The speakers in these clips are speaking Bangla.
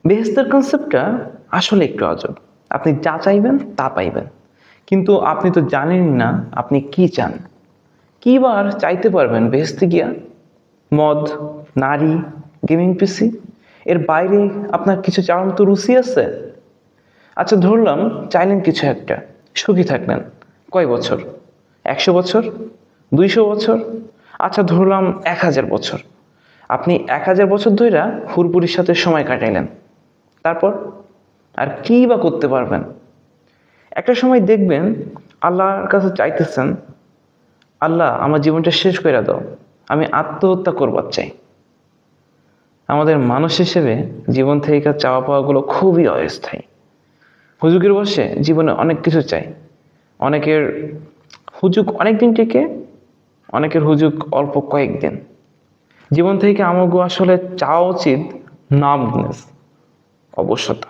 বেহেশতের কনসেপ্টটা আসলে একটু আজব। আপনি যা চাইবেন তা পাইবেন, কিন্তু আপনি তো জানেনই না আপনি কি চান। কি বার চাইতে পারবেন বেহেশতে গিয়া? মদ, নারী, গেমিং পিসি, এর বাইরে আপনার কিছু চাওয়ার মতো রুচি আছে? আচ্ছা ধরলাম চাইলেন কিছু একটা, সুখী থাকলেন কয় বছর? 100 বছর? 200 বছর? আচ্ছা ধরলাম 1000 বছর। আপনি 1000 বছর ধইরা হুরপুরির সাথে সময় কাটাইলেন, তারপর আর কি বা করতে পারবেন? একটা সময় দেখবেন আল্লাহর কাছে চাইতেছেন, আল্লাহ আমার জীবনটা শেষ করে দাও, আমি আত্মহত্যা করবার চাই। আমাদের মানুষ হিসেবে জীবন থেকে চাওয়া পাওয়াগুলো খুবই অস্থায়ী। হুজুগের বসে জীবনে অনেক কিছু চাই। অনেকের হুজুগ অনেকদিন টিকে, অনেকের হুজুগ অল্প কয়েকদিন। জীবন থেকে আমাকে আসলে চাওয়া উচিত নামনেস, অবশ্যতা।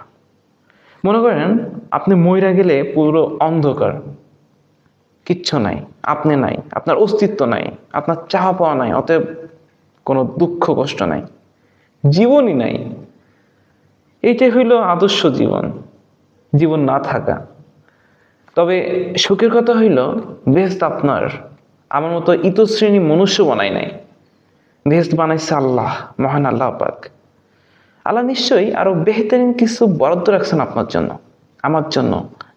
মনে করেন আপনি মইরা গেলে পুরো অন্ধকার, কিচ্ছু নাই, আপনি নাই, আপনার অস্তিত্ব নাই, আপনার চাওয়া পাওয়া নাই, অতএব কোনো দুঃখ কষ্ট নাই, জীবনই নাই। এইটাই হইল আদর্শ জীবন, জীবন না থাকা। তবে সুখের কথা হইল বেহেশত আপনার আমার মতো ইতশ্রেণী মনুষ্য বানায় নাই। বেহেশত বানাইছে আল্লাহ, মহান আল্লাহ পাক। আল্লাহ নিশ্চয়ই আরো বেহতরিন কিছু বরাদ্দ রাখছেন আপনার জন্য, আমার জন্য,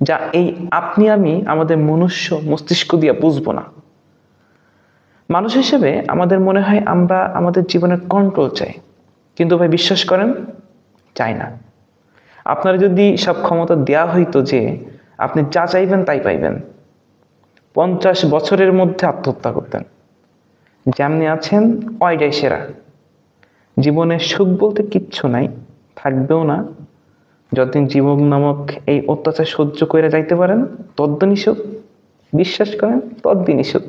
যা এই আপনি আমি আমাদের মনুষ্য মস্তিষ্ক দিয়ে বুঝবো না। মানুষ হিসেবে আমাদের মনে হয় আমরা আমাদের জীবনের কন্ট্রোল চাই, কিন্তু ভাই বিশ্বাস করেন, চাই না। আপনার যদি সব ক্ষমতা দেয়া হইতো যে আপনি যা চাইবেন তাই পাইবেন, 50 বছরের মধ্যে আত্মহত্যা করতেন। যেমনি আছেন ওইটাই সেরা। জীবনে সুখ বলতে কিচ্ছু নাই, থাকবেও না। যতদিন জীবন নামক এই অত্যাচার সহ্য করে যাইতে পারেন ততদিনই সুখ। বিশ্বাস করেন, ততদিনই সুখ।